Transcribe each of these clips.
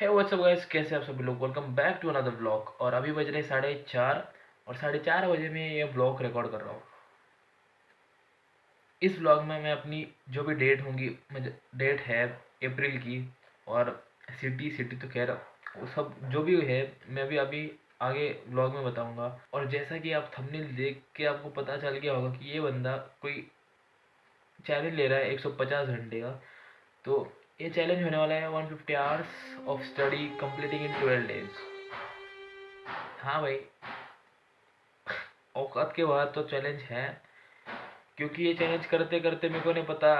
हे WhatsApp guys, कैसे आप सभी लोग। Welcome back to another vlog. और अभी बज रहे 4:30 और 4:30 बजे मैं ये व्लॉग रिकॉर्ड कर रहा हूँ। इस व्लॉग में मैं अपनी जो भी डेट होंगी, डेट है अप्रैल की, और सिटी सिटी तो खैर वो सब जो भी है मैं भी अभी आगे व्लॉग में बताऊंगा। और जैसा कि आप थंबनेल देख के आपको पता चल गया होगा कि ये बंदा कोई चैलेंज ले रहा है 150 घंटे का। तो ये चैलेंज होने वाला है 150 hours of study completing in 12 days. हाँ भाई, औकात के बाहर तो चैलेंज है, क्योंकि ये चैलेंज करते करते मेरे को नहीं पता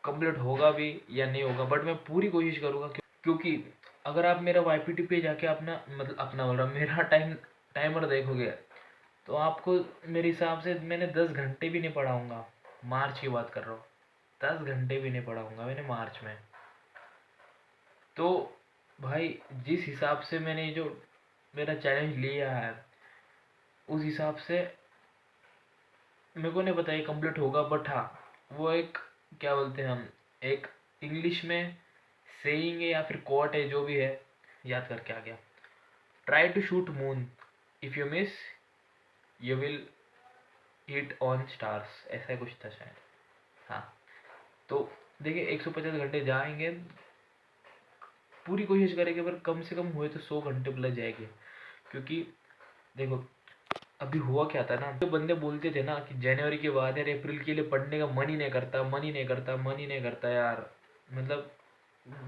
कंप्लीट होगा भी या नहीं होगा, बट मैं पूरी कोशिश करूँगा। क्योंकि अगर आप मेरा वाईपीटी पे जाके अपना मतलब अपना बोल रहा मेरा टाइमर देखोगे तो आपको मेरे हिसाब से मैंने 10 घंटे भी नहीं पढ़ाऊँगा। मार्च की बात कर रहा हूँ, 10 घंटे भी नहीं पढ़ाऊँगा मैंने मार्च में। तो भाई, जिस हिसाब से मैंने जो मेरा चैलेंज लिया है उस हिसाब से मेरे को नहीं पता ये कंप्लीट होगा, बट हाँ, वो एक क्या बोलते हैं हम, एक इंग्लिश में सेइंग है या फिर कोट है, जो भी है, याद करके आ गया। Try to shoot moon, if you miss you will hit on stars, ऐसा कुछ था शायद। हाँ, तो देखिए 150 घंटे जाएंगे, पूरी कोशिश करेंगे, पर कम से कम हुए तो 100 घंटे प्लस जाएंगे। क्योंकि देखो, अभी हुआ क्या था ना, जो बंदे बोलते थे ना कि जनवरी के बाद यार अप्रैल के लिए पढ़ने का मन ही नहीं करता, मन ही नहीं करता, मन ही नहीं करता यार, मतलब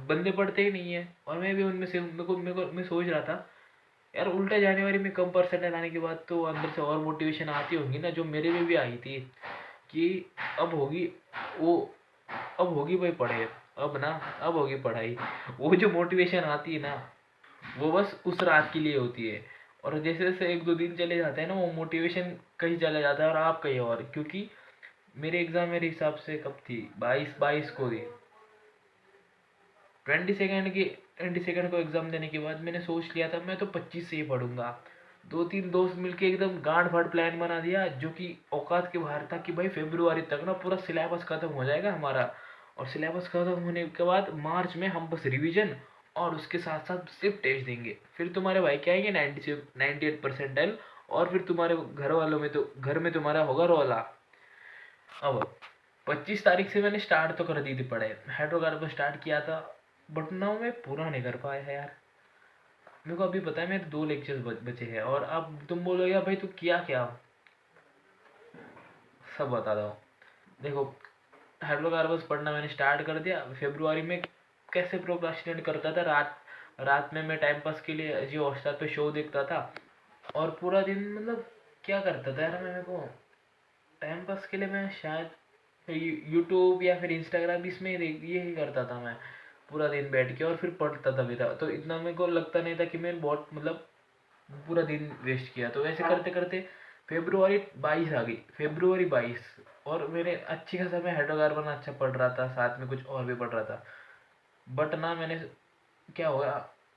बंदे पढ़ते ही नहीं है। और मैं भी उनमें से, मेरे को मैं सोच रहा था यार, उल्टा जनवरी में कम परसेंटेज आने के बाद तो अंदर से और मोटिवेशन आती होगी ना, जो मेरे में भी आई थी कि अब होगी वो, अब होगी भाई पढ़े, अब ना, अब होगी पढ़ाई। वो जो मोटिवेशन आती है ना, वो बस उस रात के लिए होती है। और जैसे जैसे 1-2 दिन चले जाते हैं ना, वो मोटिवेशन कहीं चला जाता है और आप कहीं और। क्योंकि मेरे एग्ज़ाम मेरे हिसाब से कब थी, 22 को थी, 22 को एग्ज़ाम देने के बाद मैंने सोच लिया था मैं तो 25 से ही पढ़ूंगा। 2-3 दोस्त मिलके एकदम गांड फाड़ प्लान बना दिया, जो कि औकात के बाहर था, कि भाई फरवरी तक ना पूरा सिलेबस खत्म हो जाएगा हमारा। और सिलेबस खत्म होने के बाद मार्च में हम बस रिवीजन और उसके साथ साथ सिर्फ टेस्ट देंगे, फिर तुम्हारे भाई क्या आएंगे 98 परसेंटाइल। और फिर तुम्हारे घर वालों में तो घर में तुम्हारा होगा रोला। अब 25 तारीख से मैंने स्टार्ट तो कर दी थी पढ़ाई, हाइड्रोकार्बन स्टार्ट किया था, बट ना मैं पूरा नहीं कर पाया है यार। मेरे को अभी पता है मेरे 2 लेक्चर्स बचे हैं। और अब तुम बोलोगे यार भाई तू किया क्या, सब बता दो। देखो, हाइड्रोकार्बन पढ़ना मैंने स्टार्ट कर दिया फरवरी में। कैसे प्रोक्रास्टिनेट करता था, रात रात में मैं टाइम पास के लिए जियो हॉटस्टार पे शो देखता था, और पूरा दिन मतलब क्या करता था यार मैं, मेरे को टाइम पास के लिए मैं शायद यूट्यूब या फिर इंस्टाग्राम इसमें ये ही करता था मैं पूरा दिन बैठ के, और फिर पढ़ता था भी था। तो इतना मेरे को लगता नहीं था कि मैं बहुत मतलब पूरा दिन वेस्ट किया। तो ऐसे करते करते फरवरी 22 आ गई, फरवरी 22, और मेरे अच्छी खासा मैं हाइड्रोकार्बन अच्छा पढ़ रहा था, साथ में कुछ और भी पढ़ रहा था। बट ना मैंने, क्या हुआ,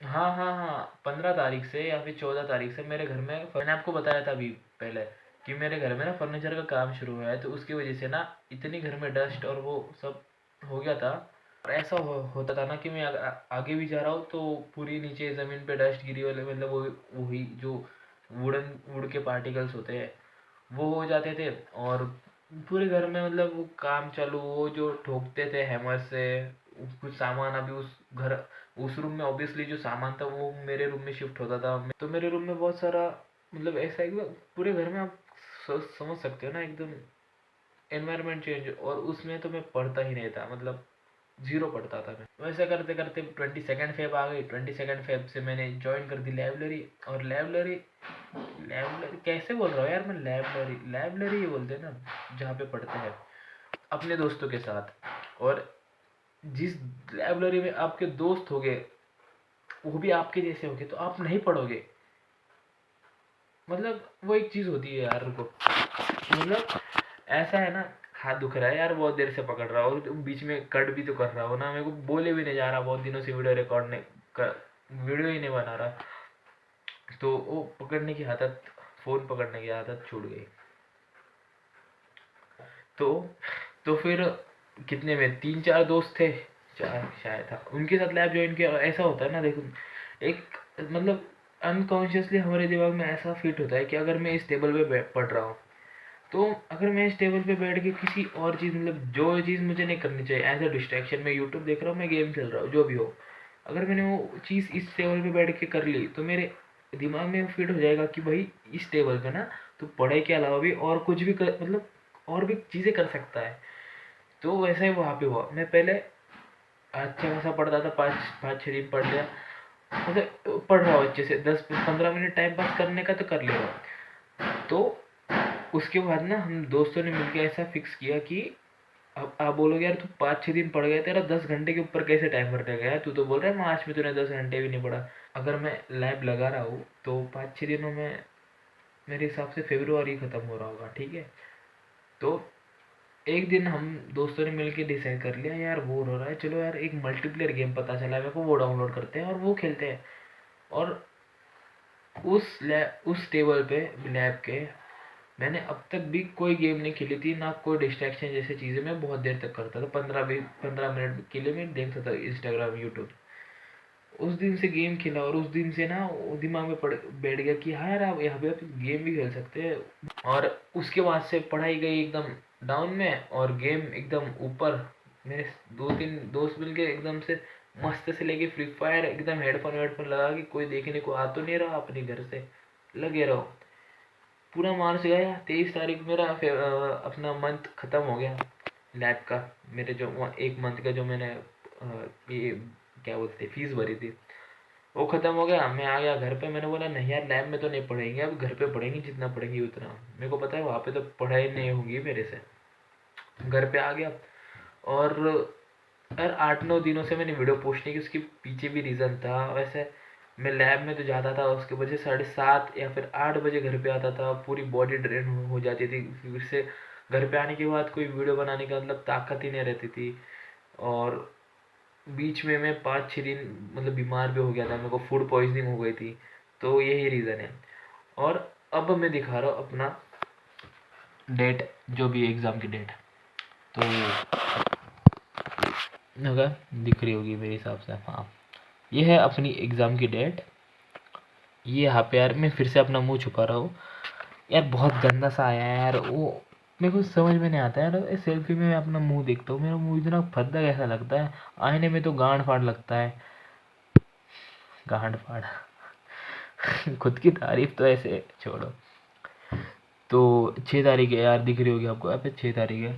हाँ हाँ हाँ, 15 तारीख से या फिर 14 तारीख से मेरे घर में, मैंने आपको बताया था अभी पहले कि मेरे घर में ना फर्नीचर का काम शुरू हुआ है, तो उसकी वजह से ना इतनी घर में डस्ट और वो सब हो गया था। और ऐसा होता था ना कि मैं आगे भी जा रहा हूँ तो पूरी नीचे ज़मीन पे डस्ट गिरी वाले, मतलब वो वही जो वुड के पार्टिकल्स होते हैं वो हो जाते थे। और पूरे घर में मतलब वो काम चालू, वो जो ठोकते थे हैमर से कुछ सामान, अभी उस रूम में ऑब्वियसली जो सामान था वो मेरे रूम में शिफ्ट होता था। तो मेरे रूम में बहुत सारा, मतलब ऐसा एकदम पूरे घर में आप समझ सकते हो ना, एकदम एनवायरनमेंट चेंज। और उसमें तो मैं पढ़ता ही नहीं था, मतलब जीरो पढ़ता था मैं। वैसे करते करते 22 फेब आ गई। 22 फेब से मैंने ज्वाइन कर दी लाइब्रेरी। और लाइब्रेरी लाइब्रेरी कैसे बोल रहा हूँ यार मैं, लाइब्रेरी लाइब्रेरी ही बोलते हैं ना, जहाँ पे पढ़ते हैं अपने दोस्तों के साथ। और जिस लाइब्रेरी में आपके दोस्त होंगे वो भी आपके जैसे होंगे, तो आप नहीं पढ़ोगे। मतलब वो एक चीज़ होती है यार को, मतलब ऐसा है ना, हाथ दुख रहा है यार, बहुत देर से पकड़ रहा हो, बीच में कट भी तो कर रहा हो ना, मेरे को बोले भी नहीं जा रहा, बहुत दिनों से वीडियो रिकॉर्ड नहीं कर, वीडियो ही नहीं बना रहा। तो वो पकड़ने की आदत, फ़ोन पकड़ने की आदत छूट गई। तो तो फिर कितने में 3-4 दोस्त थे, चार शायद था, उनके साथ लैब ज्वाइन किया। ऐसा होता है ना, देखो एक मतलब अनकॉन्शियसली हमारे दिमाग में ऐसा फिट होता है कि अगर मैं इस टेबल पे पढ़ रहा हूँ, तो अगर मैं इस टेबल पे बैठ के किसी और चीज़ मतलब जो चीज़ मुझे नहीं करनी चाहिए एज अ डिस्ट्रैक्शन, मैं यूट्यूब देख रहा हूँ, मैं गेम खेल रहा हूँ, जो भी हो, अगर मैंने वो चीज़ इस टेबल पे बैठ के कर ली तो मेरे दिमाग में फिट हो जाएगा कि भाई इस टेबल पे ना तो पढ़ाई के अलावा भी और कुछ भी कर, मतलब और भी चीज़ें कर सकता है। तो वैसा ही वहाँ पे हुआ। मैं पहले अच्छा खासा पढ़ता था, पाँच पाँच छः दिन पढ़ लिया, मतलब पढ़ रहा हूँ अच्छे से, 10-15 मिनट टाइम पास करने का तो कर ले रहा हूँ। तो उसके बाद ना हम दोस्तों ने मिलकर ऐसा फिक्स किया कि अब आप बोलोगे यार तू 5-6 दिन पढ़ गया, तेरा 10 घंटे के ऊपर कैसे टाइम भर गया, तू तो बोल रहा है मार्च में तूने 10 घंटे भी नहीं पढ़ा। अगर मैं लैब लगा रहा हूँ तो 5-6 दिनों में मेरे हिसाब से फेब्रुआरी ख़त्म हो रहा होगा, ठीक है। तो एक दिन हम दोस्तों ने मिलकर डिसाइड कर लिया यार बोर हो रहा है, चलो यार एक मल्टीप्लेयर गेम पता चला मेरे को, वो डाउनलोड करते हैं और वो खेलते हैं। और उस टेबल पे लैब के मैंने अब तक भी कोई गेम नहीं खेली थी, ना कोई डिस्ट्रैक्शन जैसी चीज़ें मैं बहुत देर तक करता था, 15-20-15 मिनट के लिए मैं देखता था इंस्टाग्राम यूट्यूब। उस दिन से गेम खेला और उस दिन से ना वो दिमाग में पड़ बैठ गया कि हाँ यार आप यहाँ पे आप गेम भी खेल सकते हैं। और उसके बाद से पढ़ाई गई एकदम डाउन में और गेम एकदम ऊपर। मेरे 2-3 दोस्त मिलके एकदम से मस्त से लेके फ्री फायर एकदम हेडफोन वेडफोन लगा के, कोई देखने को आ तो नहीं रहा, अपने घर से लगे रहो। पूरा मार्च गया, 23 तारीख मेरा अपना मंथ ख़त्म हो गया लैब का। मेरे जो एक मंथ का जो मैंने ये क्या बोलते फीस भरी थी वो ख़त्म हो गया। मैं आ गया घर पे, मैंने बोला नहीं यार लैब में तो नहीं पढ़ेंगे, अब घर पे पढ़ेंगे, जितना पढ़ेंगे उतना। मेरे को पता है वहाँ पे तो पढ़ाई नहीं होगी मेरे से। घर पे आ गया और यार 8-9 दिनों से मैंने वीडियो पोस्ट नहीं की, उसके पीछे भी रीज़न था। वैसे मैं लैब में तो जाता था, उसके वजह 7:30 या फिर 8 बजे घर पे आता था, पूरी बॉडी ड्रेन हो जाती थी। फिर से घर पे आने के बाद कोई वीडियो बनाने का मतलब ताकत ही नहीं रहती थी। और बीच में मैं 5-6 दिन मतलब बीमार भी हो गया था, मेरे को फूड पॉइजनिंग हो गई थी। तो यही रीज़न है। और अब मैं दिखा रहा हूँ अपना डेट, जो भी एग्ज़ाम की डेट, तो अगर दिख रही होगी मेरे हिसाब से, हाँ ये है अपनी एग्ज़ाम की डेट। ये यहाँ पे यार मैं फिर से अपना मुंह छुपा रहा हूँ यार, बहुत गंदा सा आया है यार वो, मेरे को समझ में नहीं आता यार। सेल्फी में मैं अपना मुंह देखता हूँ, मेरा मुंह इतना भद्दा कैसा लगता है, आईने में तो गांड फाड़ लगता है, गांड फाड़। खुद की तारीफ तो ऐसे छोड़ो। तो 6 तारीख है यार, दिख रही होगी आपको यहाँ पे, 6 तारीख है,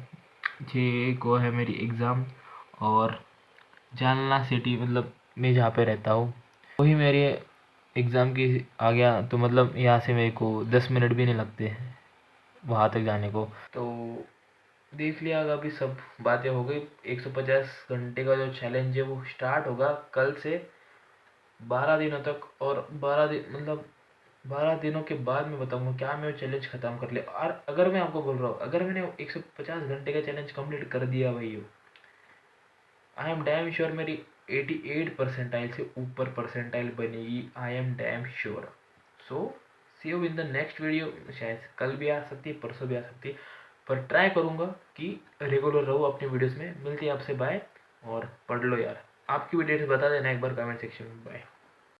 6 को है मेरी एग्ज़ाम। और जालना सिटी मतलब मैं जहाँ पे रहता हूँ वही मेरे एग्ज़ाम की आ गया, तो मतलब यहाँ से मेरे को 10 मिनट भी नहीं लगते हैं वहाँ तक जाने को। तो देख लिया, अभी सब बातें हो गई। 150 घंटे का जो चैलेंज है वो स्टार्ट होगा कल से 12 दिनों तक। और 12 दिन मतलब 12 दिनों के बाद मैं बताऊंगा क्या मैं वो चैलेंज ख़त्म कर लिया। और अगर मैं आपको बोल रहा हूँ, अगर मैंने 150 घंटे का चैलेंज कंप्लीट कर दिया भाई, आई एम डैम श्योर मेरी 88 परसेंटाइल से ऊपर परसेंटाइल बनेगी, I am damn sure. So see you in the next video. शायद कल भी आ सकती है, परसों भी आ सकती है, पर ट्राई करूँगा कि रेगुलर रहूँ अपनी वीडियोस में। मिलती है आपसे, बाय। और पढ़ लो यार, आपकी भी डेट्स बता देना एक बार कमेंट सेक्शन में। बाय।